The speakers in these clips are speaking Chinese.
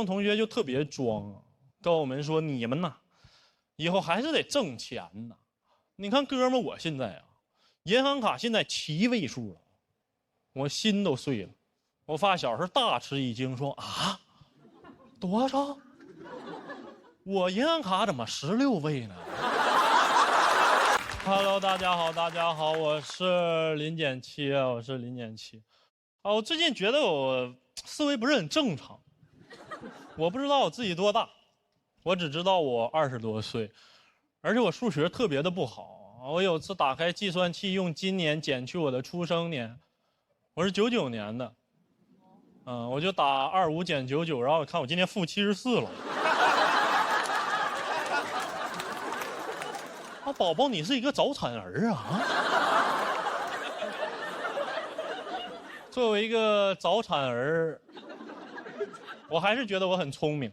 同学就特别装啊，告诉我们说你们呐，以后还是得挣钱呐。你看哥们，我现在啊，银行卡现在7位数了，我心都碎了。我发小是大吃一惊，说啊，多少？我银行卡怎么16位呢？Hello， 大家好，大家好，我是林减七啊，我是林减七。啊，我最近觉得我思维不是很正常，我不知道我自己多大，我只知道我20多岁，而且我数学特别的不好。我有次打开计算器用今年减去我的出生年，我是99年的，我就打25减99，然后我看我今年负74了。啊，宝宝，你是一个早产儿啊！作为一个早产儿，我还是觉得我很聪明，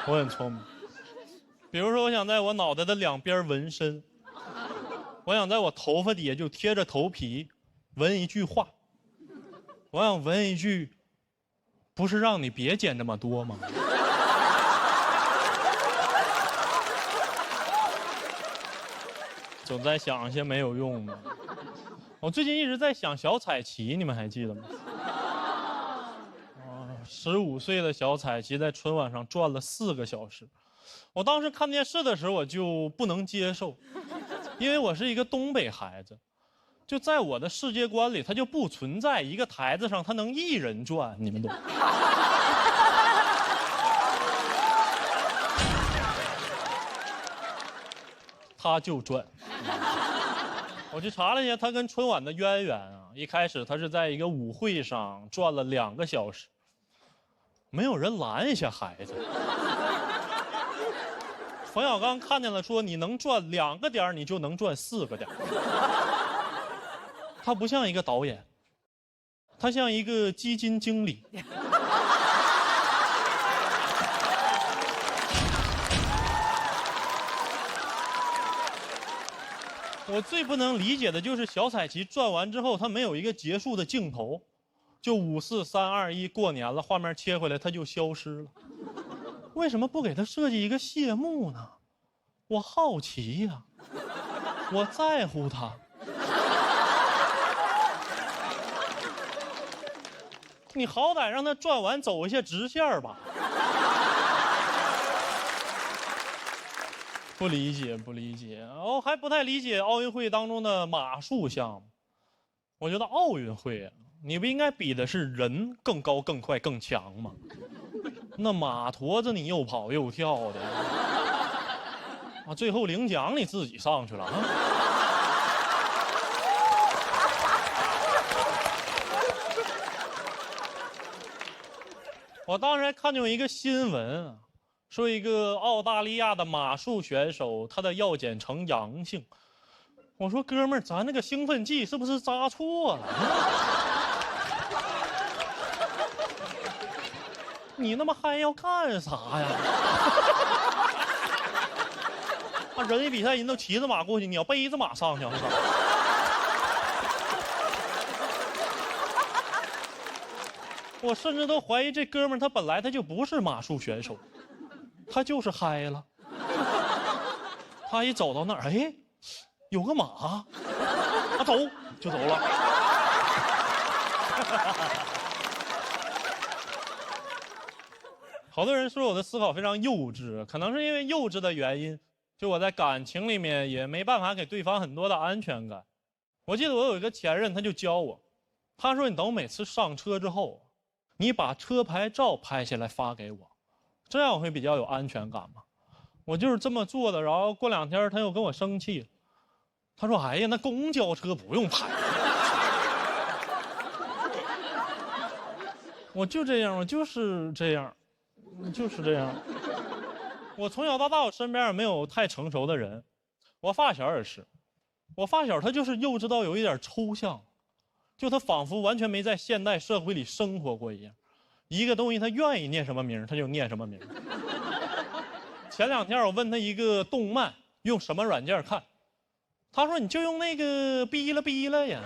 我很聪明。比如说，我想在我脑袋的2边纹身，我想在我头发底下就贴着头皮纹一句话，我想纹一句：“不是让你别减这么多吗？”总在想一些没有用的。我最近一直在想小彩旗，你们还记得吗？15岁的小彩旗在春晚上转了4个小时。我当时看电视的时候我就不能接受，因为我是一个东北孩子，就在我的世界观里，它就不存在一个台子上它能一人转，你们懂？他就转。我去查了一下，他跟春晚的渊源啊，一开始他是在一个舞会上转了2个小时，没有人拦一下孩子。冯小刚看见了，说：“你能转2个点，你就能转4个点。”他不像一个导演，他像一个基金经理。我最不能理解的就是小彩旗转完之后，它没有一个结束的镜头，就5、4、3、2、1，过年了，画面切回来，它就消失了。为什么不给它设计一个谢幕呢？我好奇呀，我在乎它。你好歹让它转完走一下直线吧。不理解，不理解。我还不太理解奥运会当中的马术项目。我觉得奥运会啊，你不应该比的是人更高、更快、更强吗？那马驮着你又跑又跳的，啊，最后领奖你自己上去了啊！我当时还看见一个新闻啊。说一个澳大利亚的马术选手，他的药检呈阳性。我说哥们儿，咱那个兴奋剂是不是扎错了？你那么嗨要干啥呀？人家比赛人都骑着马过去，你要背着马上去是吧？我甚至都怀疑这哥们儿他本来他就不是马术选手。他就是嗨了，他一走到那儿，哎，有个马，他走就走了。好多人说我的思考非常幼稚，可能是因为幼稚的原因，就我在感情里面也没办法给对方很多的安全感。我记得我有一个前任，他就教我，他说你等我每次上车之后，你把车牌照拍下来发给我。这样我会比较有安全感嘛？我就是这么做的，然后过2天他又跟我生气了，他说：“哎呀，那公交车不用拍。”我就这样，我就是这样，就是这样。我从小到大，我身边也没有太成熟的人。我发小也是，我发小他就是幼稚到有一点抽象，就他仿佛完全没在现代社会里生活过一样。一个东西他愿意念什么名他就念什么名。前2天我问他一个动漫用什么软件看，他说你就用那个哔啦哔啦呀。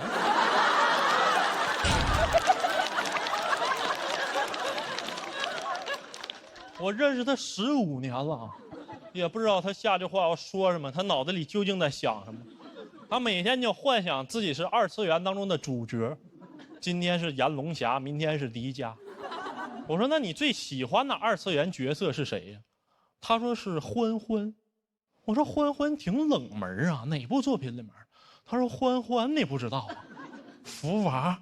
我认识他15年了，也不知道他下句话要说什么，他脑子里究竟在想什么。他每天就幻想自己是二次元当中的主角，今天是炎龙侠，明天是迪迦。我说那你最喜欢的二次元角色是谁呀？他说是欢欢。我说欢欢挺冷门啊，哪部作品里面？他说欢欢你不知道啊，福娃。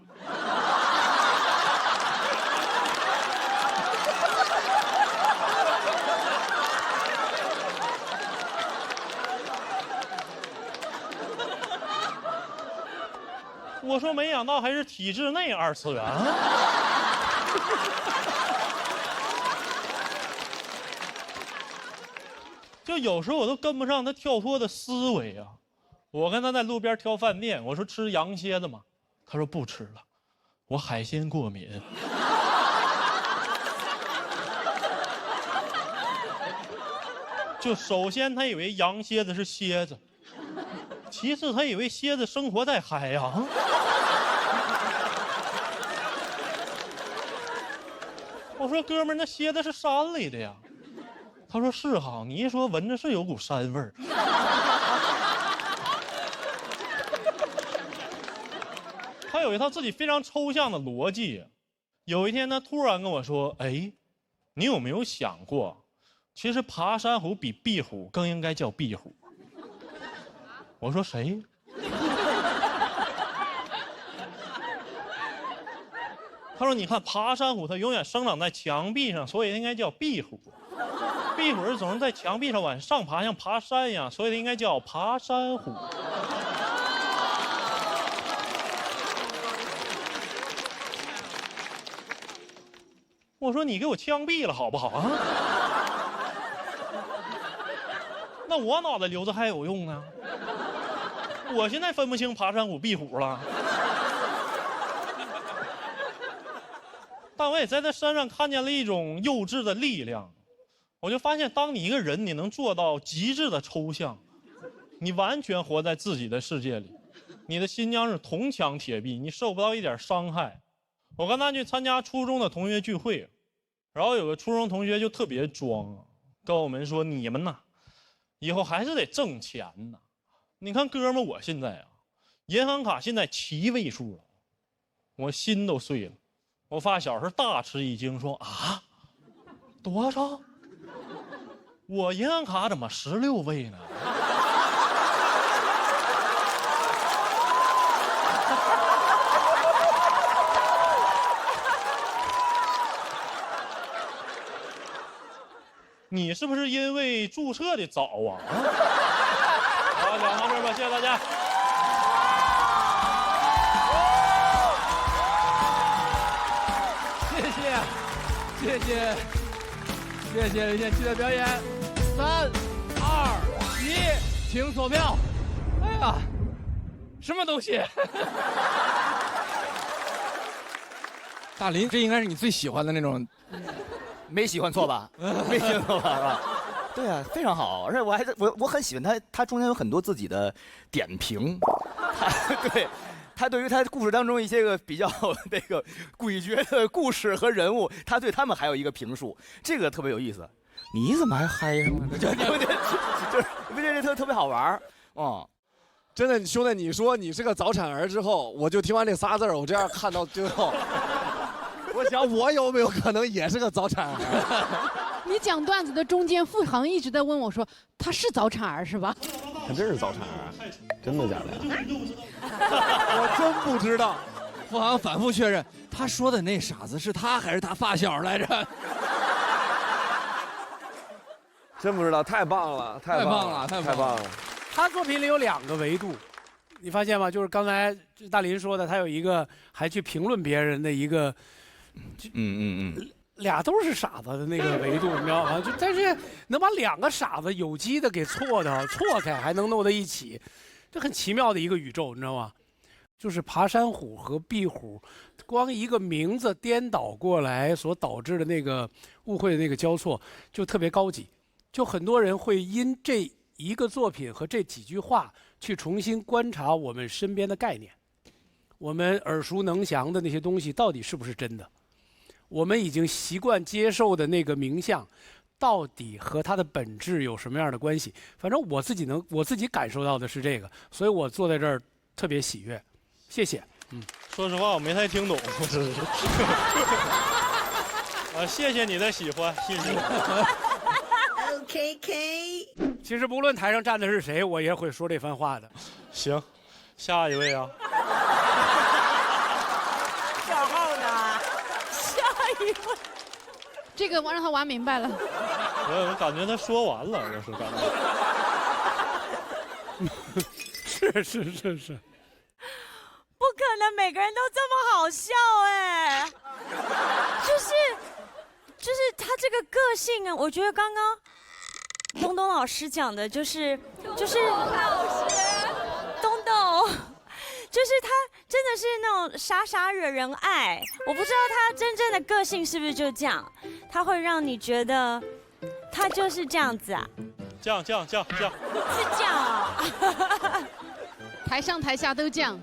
我说没想到还是体制内二次元啊。就有时候我都跟不上他跳脱的思维啊。我跟他在路边挑饭店，我说吃羊蝎子吗？他说不吃了，我海鲜过敏。就首先他以为羊蝎子是蝎子，其次他以为蝎子生活在海洋。我说哥们儿，那蝎子是山里的呀。他说是哈，你一说闻着是有股膻味儿。他有一套自己非常抽象的逻辑。有一天他突然跟我说：“哎，你有没有想过，其实爬山虎比壁虎更应该叫壁虎？”我说谁？他说：“你看爬山虎，它永远生长在墙壁上，所以应该叫壁虎。壁虎是总是在墙壁上往上爬，像爬山一样，所以它应该叫爬山虎。”我说：“你给我枪毙了好不好啊？那我脑袋留着还有用呢？我现在分不清爬山虎、壁虎了。”但我也在他身上看见了一种幼稚的力量。我就发现，当你一个人你能做到极致的抽象，你完全活在自己的世界里，你的心将是铜墙铁壁，你受不到一点伤害。我跟他去参加初中的同学聚会，然后有个初中同学就特别装啊，跟我们说：“你们呐，以后还是得挣钱呐。你看哥们，我现在啊，银行卡现在7位数了。”我心都碎了。我发小是大吃一惊，说：“啊，多少？我银行卡怎么16位呢？”你是不是因为注册的早啊？好，讲到这儿吧，谢谢大家。谢谢任贤齐的表演。3、2、1，请锁票。哎呀，什么东西？大林，这应该是你最喜欢的那种。没喜欢错吧？没喜欢错吧？是吧？对啊，非常好，而且我很喜欢他，他中间有很多自己的点评，对，他对于他故事当中一些个比较那个诡谲的故事和人物，他对他们还有一个评述，这个特别有意思。你怎么还嗨上了？就是不觉得特别好玩哦。真的，兄弟，你说你是个早产儿之后，我就听完这仨字儿，我这样看到最后，我想我有没有可能也是个早产儿？你讲段子的中间，付航一直在问我说：“他是早产儿是吧？”他真是早产儿啊？真的假的呀？我真不知道。付航反复确认，他说的那傻子是他还是他发小来着？真不知道，太棒了，太棒了，太棒了！他作品里有2个维度，你发现吗？就是刚才大林说的，他有一个还去评论别人的一个，俩都是傻子的那个维度，你知道吗？就但是能把2个傻子有机的给错开，还能弄在一起，这很奇妙的一个宇宙，你知道吗？就是爬山虎和壁虎，光一个名字颠倒过来所导致的那个误会的那个交错，就特别高级。就很多人会因这一个作品和这几句话去重新观察我们身边的概念，我们耳熟能详的那些东西到底是不是真的？我们已经习惯接受的那个名相，到底和它的本质有什么样的关系？反正我自己感受到的是这个，所以我坐在这儿特别喜悦。谢谢。说实话，我没太听懂。谢谢你的喜欢，谢谢。OKK。其实不论台上站的是谁，我也会说这番话的。行，下一位啊。小号呢？下一位。这个我让他玩明白了。我感觉他说完了，我是感觉。是。不可能每个人都这么好笑哎，就是他这个个性啊，我觉得刚刚东东老师讲的就是东东，就是他真的是那种傻傻惹人爱。我不知道他真正的个性是不是就这样，他会让你觉得他就是这样子啊。降，是这样啊。台上台下都这样，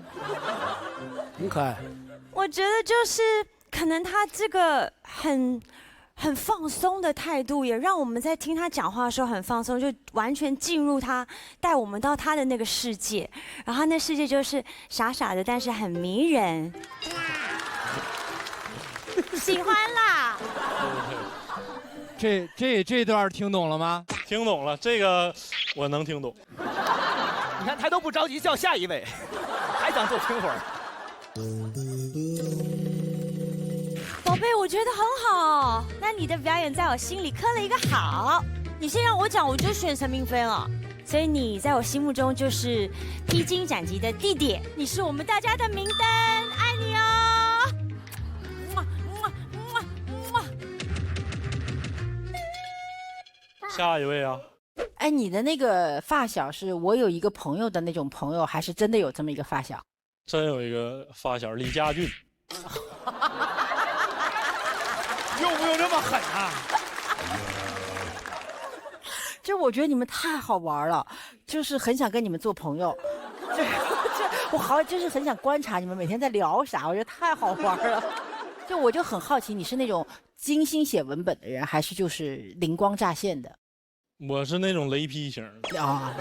很可爱。我觉得就是可能他这个很放松的态度，也让我们在听他讲话的时候很放松，就完全进入他，带我们到他的那个世界，然后他那世界就是傻傻的，但是很迷人，喜欢啦。这段听懂了吗？听懂了，这个我能听懂。你看他都不着急叫下一位，还想多听会儿。宝贝，我觉得很好，那你的表演在我心里刻了一个好。你先让我讲，我就选陈明飞了。所以你在我心目中就是披荆斩棘的弟弟，你是我们大家的明灯，爱你哦。下一位啊。哎，你的那个发小是我有一个朋友的那种朋友，还是真的有这么一个发小？真有一个发小李家俊。用不用这么狠啊？就我觉得你们太好玩了，就是很想跟你们做朋友。就是很想观察你们每天在聊啥，我觉得太好玩了。我就很好奇，你是那种精心写文本的人，还是就是灵光乍现的？我是那种雷劈型啊，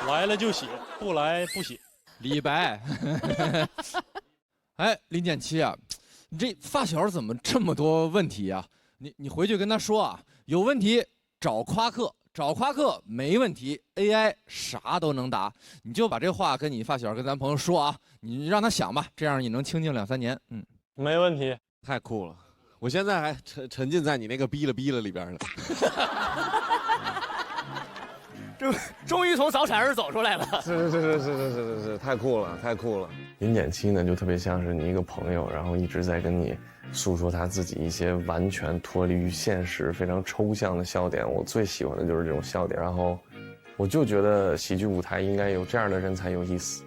来了就写，不来不写。李白。哎，林建七啊，你这发小怎么这么多问题啊？你回去跟他说啊，有问题找夸克，找夸克没问题 ，AI 啥都能答。你就把这话跟你发小跟咱朋友说啊，你让他想吧，这样你能清静2-3年。没问题，太酷了。我现在还沉浸在你那个逼了里边呢。终于从早产儿走出来了。是，太酷了，太酷了。林简七呢，就特别像是你一个朋友，然后一直在跟你诉说他自己一些完全脱离于现实、非常抽象的笑点。我最喜欢的就是这种笑点，然后我就觉得喜剧舞台应该有这样的人才有意思。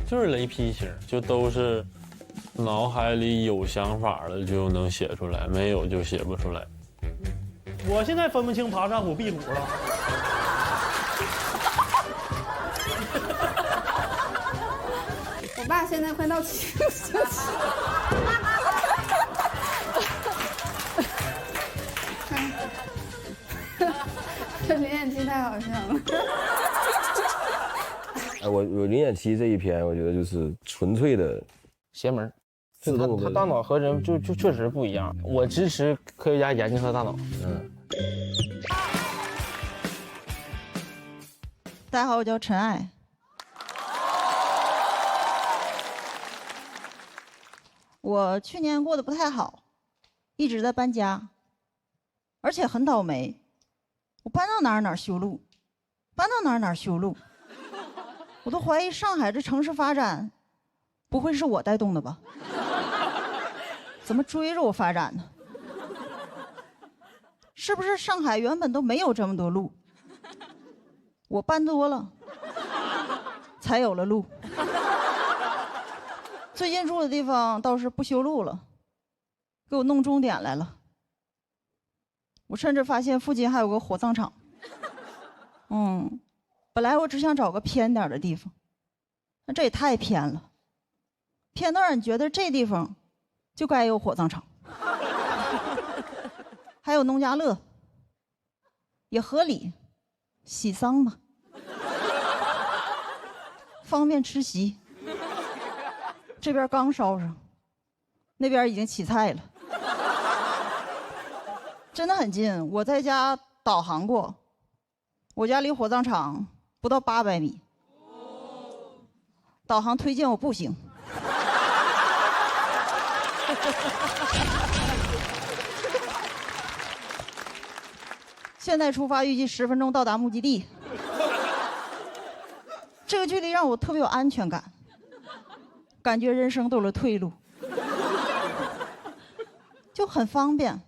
就是雷劈型，就都是脑海里有想法了就能写出来，没有就写不出来。我现在分不清爬山虎、壁虎了。我爸现在快到70岁了。这林彦七太好笑了。哎，我林简七这一篇，我觉得就是纯粹的邪门。他大脑和人就确实不一样。我支持科学家研究他的大脑。大家好，我叫陈爱。我去年过得不太好，一直在搬家，而且很倒霉。我搬到哪儿修路，搬到哪儿修路，我都怀疑上海这城市发展不会是我带动的吧？怎么追着我发展呢？是不是上海原本都没有这么多路？我搬多了，才有了路。最近住的地方倒是不修路了，给我弄终点来了。我甚至发现附近还有个火葬场。本来我只想找个偏点的地方，那这也太偏了，偏到让你觉得这地方就该有火葬场。还有农家乐，也合理，喜丧嘛，方便吃席。这边刚烧上，那边已经起菜了，真的很近。我在家导航过，我家离火葬场不到800米，导航推荐我步行。现在出发，预计10分钟到达目的地。这个距离让我特别有安全感，感觉人生都有了退路，就很方便。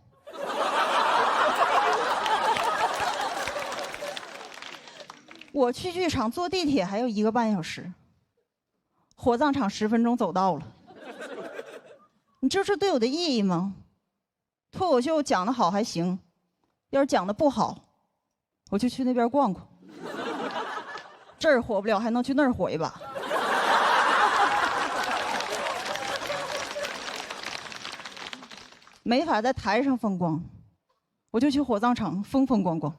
我去剧场坐地铁还有1个半小时，火葬场10分钟走到了。你知道这对我的意义吗？脱口秀讲得好还行，要是讲得不好，我就去那边逛逛。这儿火不了，还能去那儿火一把。没法在台上风光，我就去火葬场风风光光。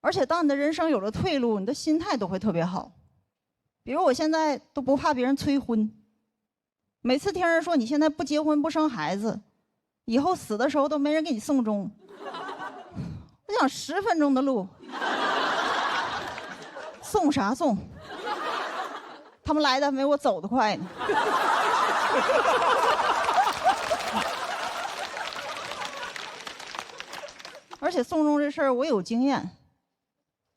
而且当你的人生有了退路，你的心态都会特别好。比如我现在都不怕别人催婚，每次听人说你现在不结婚不生孩子，以后死的时候都没人给你送终。我想10分钟的路，送啥送？他们来的还没我走得快呢。而且送终这事儿我有经验，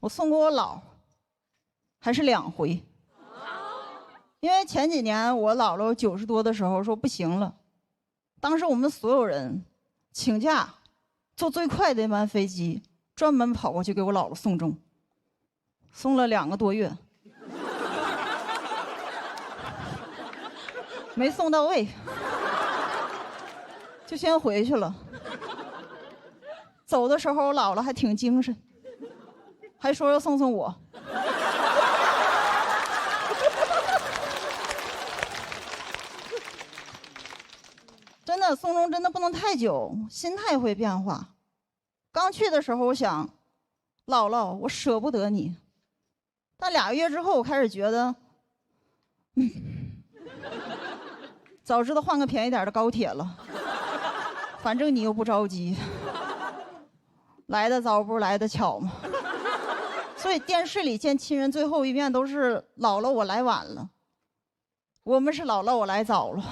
我送过我姥，还是2回。因为前几年我姥姥90多的时候说不行了，当时我们所有人请假，坐最快的一班飞机，专门跑过去给我姥姥送终，送了2个多月，没送到位，就先回去了。走的时候，我姥姥还挺精神，还说要送我。真的，送终真的不能太久，心态会变化。刚去的时候，我想，姥姥，我舍不得你。但2个月之后，我开始觉得，早知道换个便宜点的高铁了，反正你又不着急。来的早不是来的巧吗？所以电视里见亲人最后一面都是姥姥我来晚了，我们是姥姥我来早了，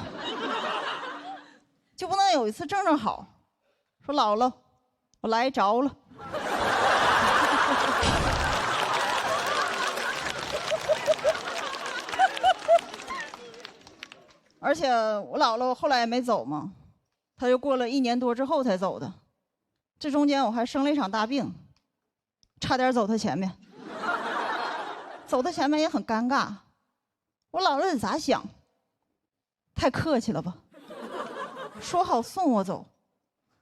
就不能有一次正好，说姥姥我来着了。而且我姥姥后来也没走嘛，她就过了1年多之后才走的。这中间我还生了一场大病，差点走他前面。走他前面也很尴尬，我姥姥得咋想？太客气了吧？说好送我走，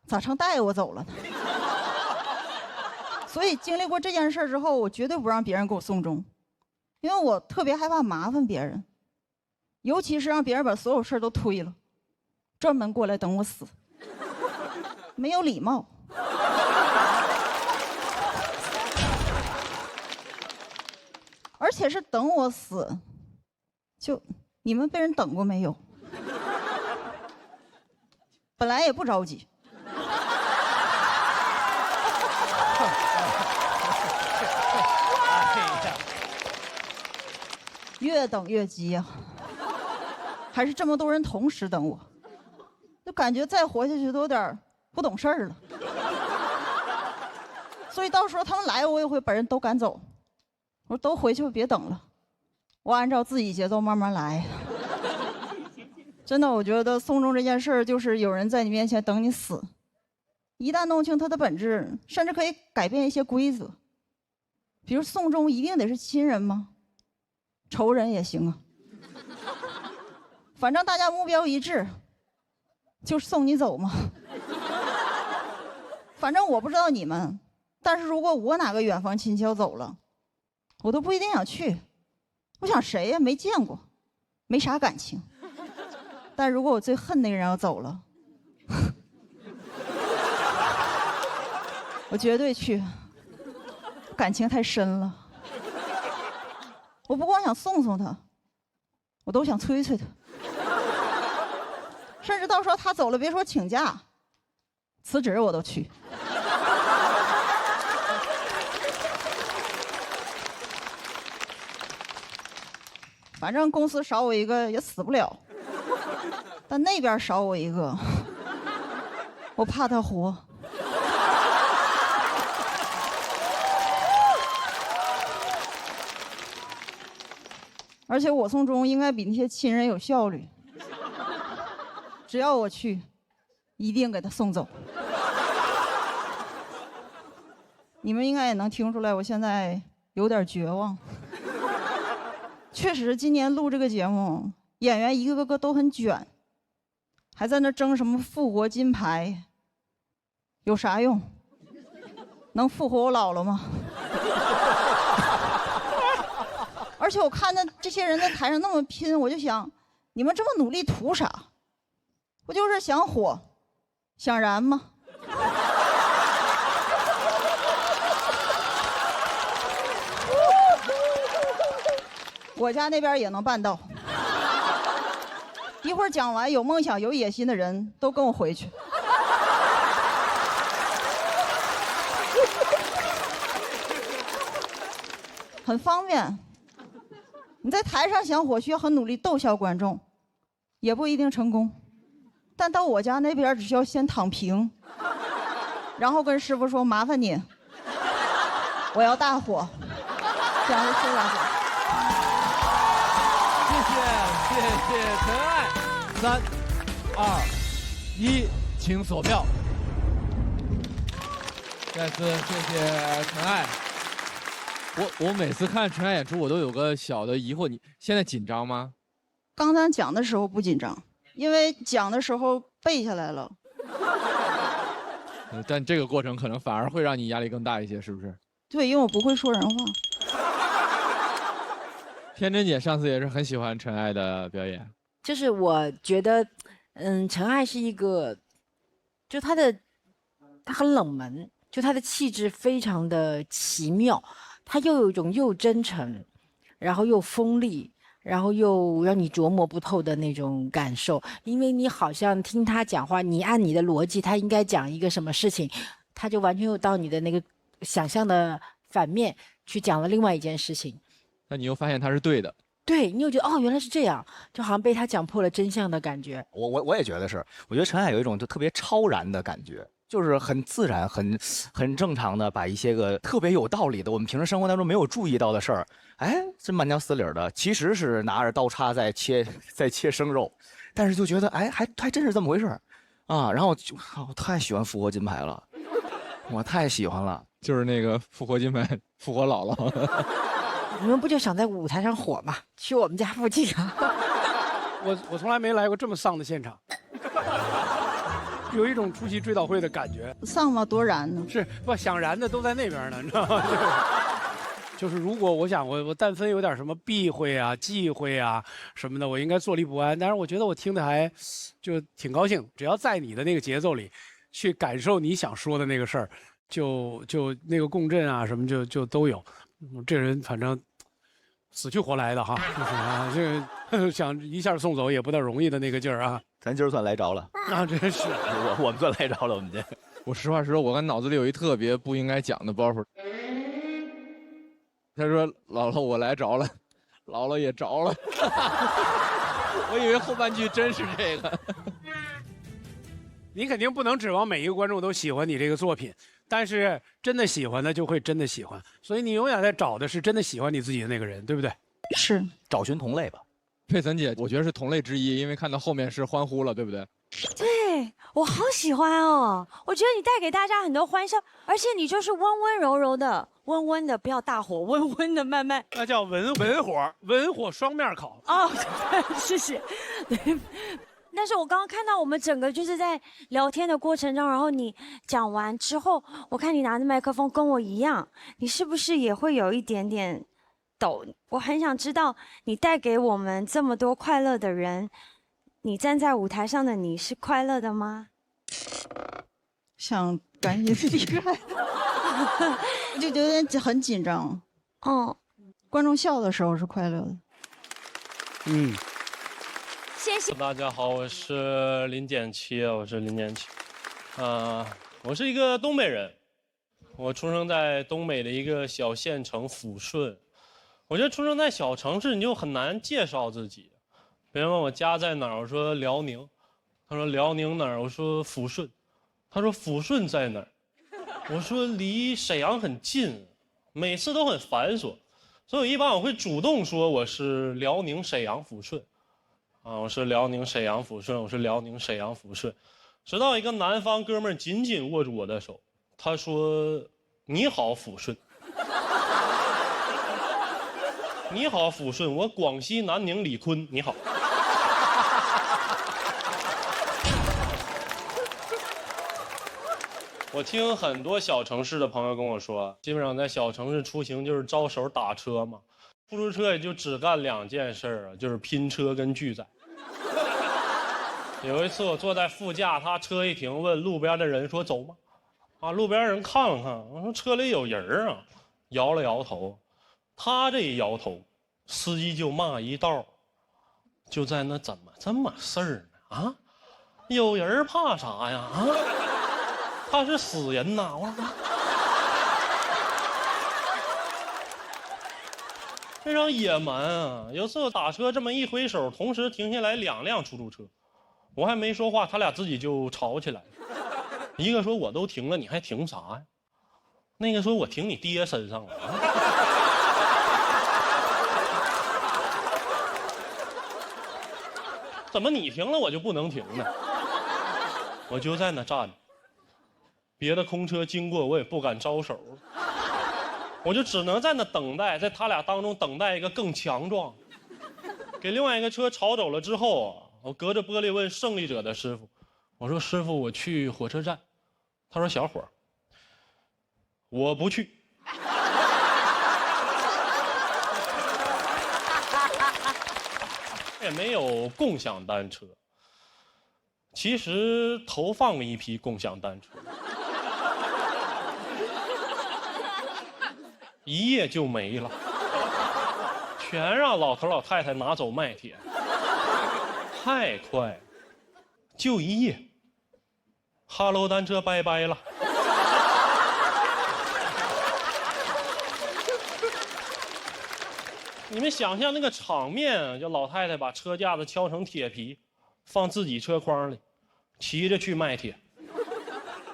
咋成带我走了呢？所以经历过这件事之后，我绝对不让别人给我送终，因为我特别害怕麻烦别人，尤其是让别人把所有事都推了，专门过来等我死，没有礼貌。而且是等我死，就你们被人等过没有？本来也不着急。越等越急呀，还是这么多人同时等我，就感觉再活下去都有点不懂事儿了。所以到时候他们来，我也会把人都赶走。我说都回去，别等了，我按照自己节奏慢慢来。真的，我觉得送终这件事儿就是有人在你面前等你死，一旦弄清它的本质，甚至可以改变一些规则。比如送终一定得是亲人吗？仇人也行啊。反正大家目标一致，就是送你走嘛。反正我不知道你们，但是如果我哪个远房亲戚要走了，我都不一定想去。我想谁呀？没见过，没啥感情。但如果我最恨那个人要走了，我绝对去，感情太深了。我不光想送送他，我都想催催他，甚至到时候他走了，别说请假，辞职我都去。反正公司少我一个也死不了，但那边少我一个，我怕他活。而且我送终应该比那些亲人有效率，只要我去，一定给他送走。你们应该也能听出来，我现在有点绝望。确实，今年录这个节目，演员一个个都很卷，还在那争什么复活金牌，有啥用？能复活我姥姥吗？而且我看着这些人在台上那么拼，我就想，你们这么努力图啥？不就是想火，想燃吗？我家那边也能办到。一会儿讲完，有梦想、有野心的人都跟我回去。很方便。你在台上想火，需要很努力逗笑观众，也不一定成功。但到我家那边，只需要先躺平，然后跟师傅说：“麻烦你，我要大火。”这样就收了。谢谢陈爱，3、2、1，请锁票。再次谢谢陈爱。我每次看陈爱演出，我都有个小的疑惑，你现在紧张吗？刚才讲的时候不紧张，因为讲的时候背下来了。但这个过程可能反而会让你压力更大一些，是不是？对，因为我不会说人话。天真姐上次也是很喜欢陈爱的表演，就是我觉得，陈爱是一个，就她很冷门，就她的气质非常的奇妙，她又有一种又真诚，然后又锋利，然后又让你琢磨不透的那种感受，因为你好像听她讲话，你按你的逻辑，她应该讲一个什么事情，她就完全又到你的那个想象的反面去讲了另外一件事情。那你又发现他是对的，对，你又觉得哦，原来是这样，就好像被他讲破了真相的感觉。我也觉得是，我觉得陈爱有一种就特别超然的感觉，就是很自然、很正常的把一些个特别有道理的，我们平时生活当中没有注意到的事儿，哎，这慢条斯理的，其实是拿着刀叉在切生肉，但是就觉得哎，还真是这么回事儿啊。然后我太喜欢复活金牌了，我太喜欢了，就是那个复活金牌，复活姥姥。你们不就想在舞台上火吗？去我们家附近啊！我从来没来过这么丧的现场，有一种出席追悼会的感觉。丧吗？多燃呢？是不想燃的都在那边呢，你知道吗？就是如果我想我但凡有点什么避讳啊、忌讳啊什么的，我应该坐立不安。但是我觉得我听的还就挺高兴，只要在你的那个节奏里，去感受你想说的那个事儿，就那个共振啊什么就都有。这人反正死去活来的哈，就是啊，这个想一下送走也不大容易的那个劲儿啊。咱今儿算来着了啊，真是我们算来着了，我们这。我实话实说，我脑子里有一特别不应该讲的包袱。他说：“姥姥，我来着了。”姥姥也着了。我以为后半句真是这个。你肯定不能指望每一个观众都喜欢你这个作品，但是真的喜欢的就会真的喜欢，所以你永远在找的是真的喜欢你自己的那个人，对不对？是找寻同类吧。佩岑姐，我觉得是同类之一，因为看到后面是欢呼了，对不对？对，我好喜欢哦！我觉得你带给大家很多欢笑，而且你就是温温柔柔的，温温的，不要大火，温温的慢慢。那叫文火双面烤。哦，谢谢。但是我刚刚看到我们整个就是在聊天的过程中，然后你讲完之后，我看你拿着麦克风跟我一样，你是不是也会有一点点抖？我很想知道，你带给我们这么多快乐的人，你站在舞台上的你是快乐的吗？想赶紧离开。我就有点很紧张。哦，观众笑的时候是快乐的。嗯，谢谢。大家好，我是林简七，我是一个东北人，我出生在东北的一个小县城抚顺。我觉得出生在小城市，你就很难介绍自己。别人问我家在哪儿，我说辽宁，他说辽宁哪儿，我说抚顺，他说抚顺在哪儿，我说离沈阳很近，每次都很繁琐。所以一般我会主动说我是辽宁沈阳抚顺，我是辽宁沈阳抚顺，我是辽宁沈阳抚顺。直到一个南方哥们儿紧紧握住我的手，他说：“你好，抚顺。”你好，抚顺，我广西南宁李坤，你好。我听很多小城市的朋友跟我说，基本上在小城市出行就是招手打车嘛，出租车也就只干2件事啊，就是拼车跟拒载。有一次我坐在副驾，他车一停，问路边的人说走吗？路边人看了看，我说车里有人啊，摇了摇头。他这一摇头，司机就骂一道，就在那怎么这么事儿呢？有人怕啥呀？他是死人呐！我说非常野蛮啊！有次我打车这么一挥手，同时停下来2辆出租车，我还没说话，他俩自己就吵起来了。一个说我都停了，你还停啥呀？那个说我停你爹身上了。怎么你停了我就不能停呢？我就在那站着。别的空车经过，我也不敢招手，我就只能在那等待，在他俩当中等待一个更强壮。给另外一个车吵走了之后，我隔着玻璃问胜利者的师傅：“我说师傅，我去火车站。”他说：“小伙儿，我不去。”也没有共享单车，其实投放了一批共享单车。一夜就没了，全让老头老太太拿走卖铁，太快了，就一夜。哈喽单车拜拜了。你们想象那个场面，就老太太把车架子敲成铁皮，放自己车筐里，骑着去卖铁。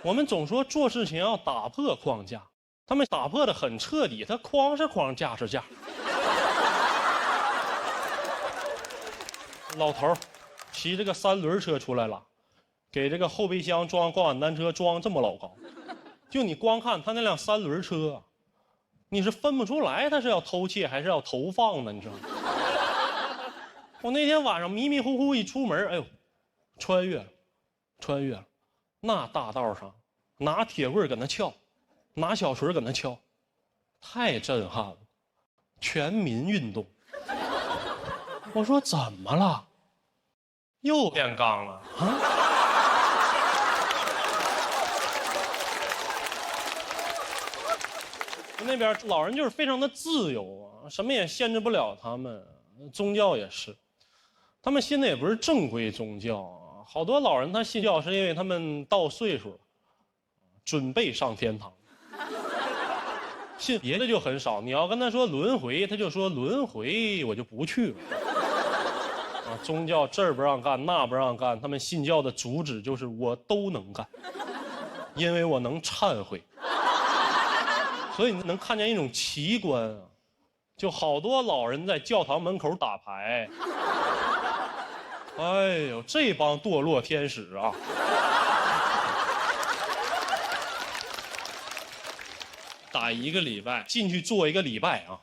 我们总说做事情要打破框架。他们打破的很彻底，他框是框，架是架。老头骑这个3轮车出来了，给这个后备箱装挂板单车装这么老高，就你光看他那辆3轮车，你是分不出来他是要偷窃还是要投放的，你知道吗？我那天晚上迷迷糊糊一出门，哎呦，穿越了，那大道上拿铁棍搁那撬。拿小锤搁那敲，太震撼了，全民运动。我说怎么了？又变刚了啊？那边老人就是非常的自由啊，什么也限制不了他们。宗教也是，他们信的也不是正规宗教啊。好多老人他信教是因为他们到岁数了，准备上天堂。信别的就很少，你要跟他说轮回，他就说轮回我就不去了。宗教这儿不让干，那不让干，他们信教的主旨就是我都能干，因为我能忏悔。所以你能看见一种奇观啊，就好多老人在教堂门口打牌。哎呦，这帮堕落天使啊！打1个礼拜，进去做1个礼拜啊！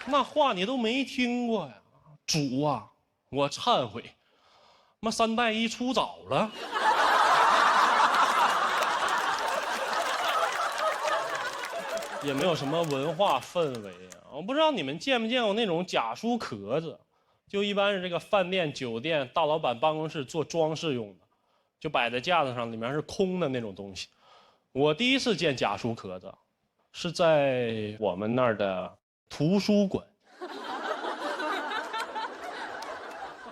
那话你都没听过呀，主啊，我忏悔，妈3代1出早了。也没有什么文化氛围啊！我不知道你们见没见过那种假书壳子，就一般是这个饭店、酒店大老板办公室做装饰用的。就摆在架子上，里面是空的那种东西。我第一次见假书壳子，是在我们那儿的图书馆。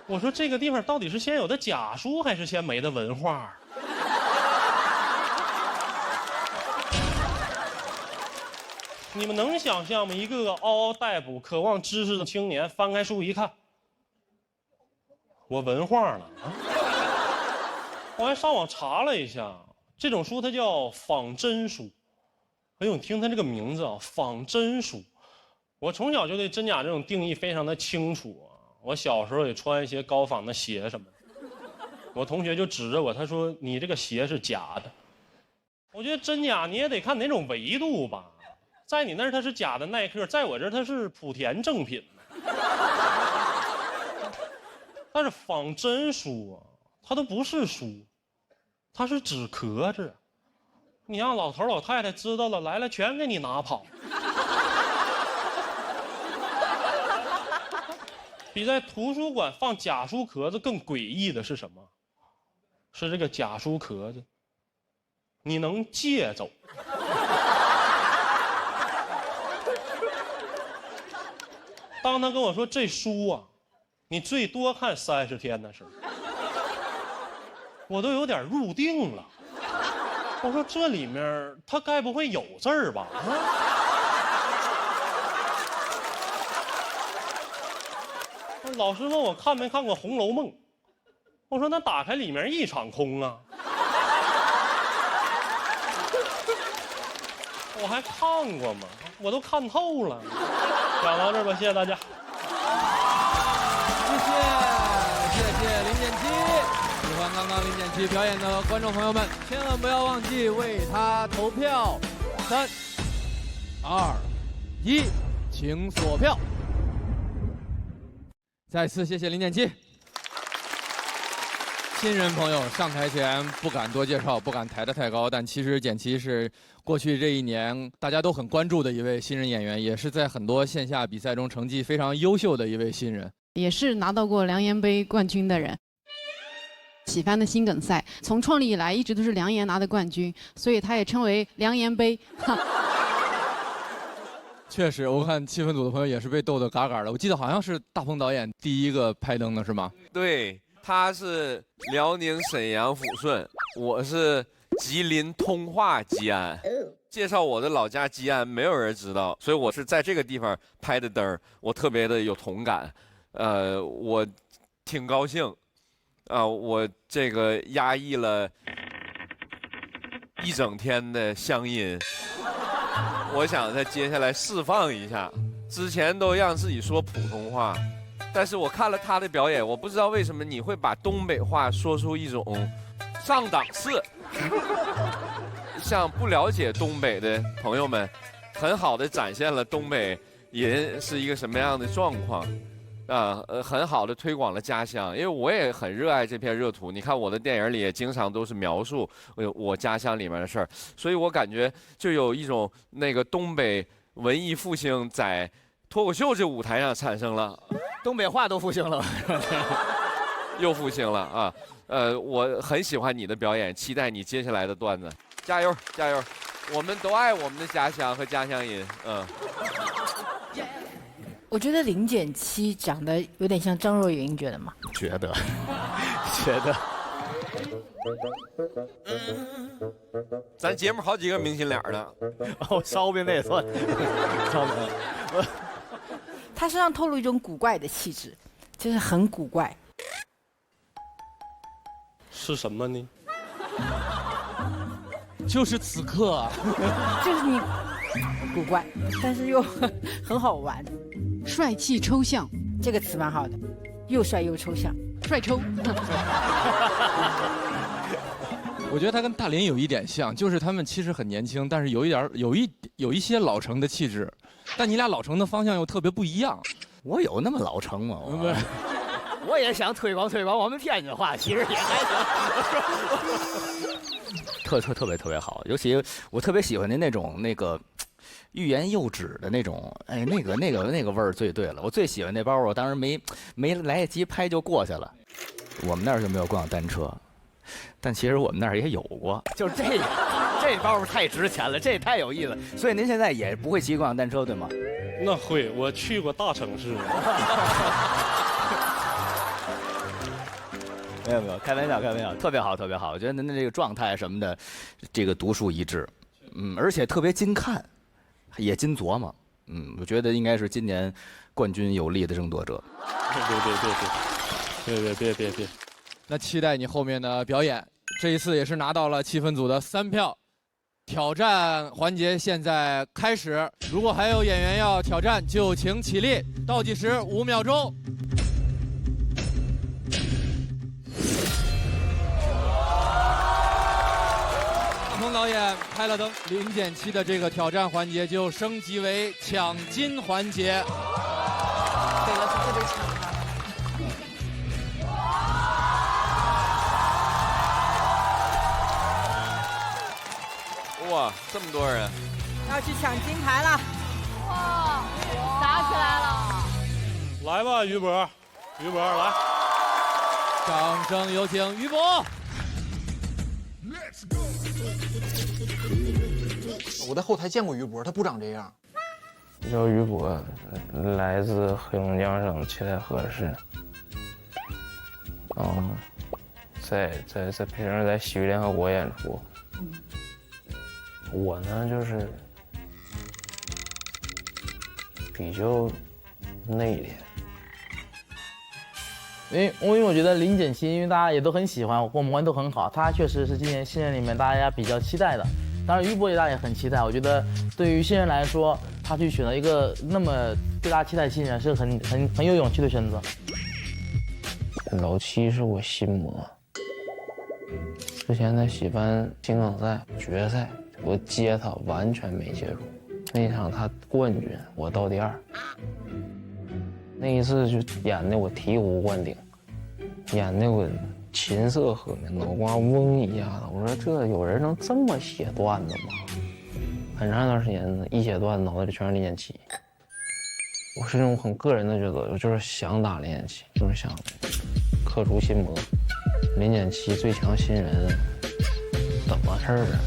我说这个地方到底是先有的假书，还是先没的文化？你们能想象吗？一个个嗷嗷待哺、渴望知识的青年，翻开书一看，我文化了啊！我还上网查了一下，这种书它叫仿真书。哎呦，你听它这个名字啊，仿真书。我从小就对真假这种定义非常的清楚啊。我小时候也穿一些高仿的鞋什么的，我同学就指着我，他说：“你这个鞋是假的。”我觉得真假你也得看哪种维度吧。在你那儿它是假的耐克，在我这儿它是莆田正品。但是仿真书啊，它都不是书，它是纸壳子。你让老头老太太知道了，来了全给你拿跑。比在图书馆放假书壳子更诡异的是什么？是这个假书壳子，你能借走。当他跟我说这书啊，你最多看30天的时候，我都有点入定了。我说这里面他该不会有字儿吧？老师问我看没看过《红楼梦》，我说那打开里面一场空啊。我还看过吗？我都看透了。讲到这儿吧，谢谢大家。谢谢林建七。喜欢刚刚林建七表演的观众朋友们，千万不要忘记为他投票。3、2、1，请锁票。再次谢谢林建七。新人朋友上台前不敢多介绍，不敢抬得太高，但其实简七是过去这1年大家都很关注的一位新人演员，也是在很多线下比赛中成绩非常优秀的一位新人，也是拿到过梁岩杯冠军的人。喜番的心梗赛从创立以来一直都是梁岩拿的冠军，所以他也称为梁岩杯。确实，我看气氛组的朋友也是被逗得嘎嘎的。我记得好像是大鹏导演第一个拍灯的是吗？对，他是辽宁沈阳抚顺，我是吉林通化吉安。介绍我的老家吉安，没有人知道，所以我是在这个地方拍的灯，我特别的有同感。我挺高兴，我这个压抑了1整天的乡音。我想在接下来释放一下，之前都让自己说普通话，但是我看了他的表演，我不知道为什么你会把东北话说出一种上档次。像不了解东北的朋友们，很好的展现了东北人是一个什么样的状况。很好的推广了家乡，因为我也很热爱这片热土。你看我的电影里也经常都是描述我家乡里面的事儿，所以我感觉就有一种那个东北文艺复兴在脱口秀这舞台上产生了，东北话都复兴了，又复兴了啊！我很喜欢你的表演，期待你接下来的段子，加油加油！我们都爱我们的家乡和家乡音，我觉得林简七长得有点像张若昀，你觉得吗？觉得。咱节目好几个明星脸呢。烧饼那也算。烧饼。他身上透露一种古怪的气质，就是很古怪。是什么呢？就是此刻啊。就是你古怪，但是又很好玩。帅气抽象，这个词蛮好的，又帅又抽象，帅抽。我觉得他跟大林有一点像，就是他们其实很年轻，但是有一些老成的气质，但你俩老成的方向又特别不一样。我有那么老成吗？我也想推广我们天津话，其实也还行。特别好，尤其我特别喜欢的那种欲言又止的那种，哎，那个味儿最对了。我最喜欢那包，我当时没来得及拍就过去了。我们那儿就没有共享单车，但其实我们那儿也有过，就是这包袱太值钱了，这太有意思。所以您现在也不会骑共享单车，对吗？那会，我去过大城市。没有，开玩笑，特别好，特别好。我觉得您的这个状态什么的，这个独树一帜，而且特别精看，也精琢磨，我觉得应该是今年冠军有力的争夺者。别，那期待你后面的表演。这一次也是拿到了气氛组的3票。挑战环节现在开始，如果还有演员要挑战，就请起立。倒计时5秒钟。大鹏导演开了灯，零减7的这个挑战环节就升级为抢金环节。这个是特别强的。哇，这么多人！要去抢金牌了！哇，打起来了！来吧，于博来，掌声有请于博。我在后台见过于博，他不长这样。叫于博，来自黑龙江省七台河市。在平时在喜剧联合国演出。我呢就是比较内敛。因为我觉得林简琪，因为大家也都很喜欢，我们玩都很好，他确实是今年新人里面大家比较期待的。当然，于博也大家也很期待。我觉得对于新人来说，他去选择一个那么对大家期待的新人，是很有勇气的选择。老七是我心魔，之前在喜番金港赛决赛，我接他完全没接住，那场他冠军，我到第2。那一次就演的我醍醐灌顶，演的我琴瑟和鸣，脑瓜嗡一下子。我说这有人能这么写段子吗？很长一段时间一写段子脑袋里全是林简琪。我是那种很个人的觉得，我就是想打林简琪，就是想克除心魔。林简琪最强新人怎么事儿啊？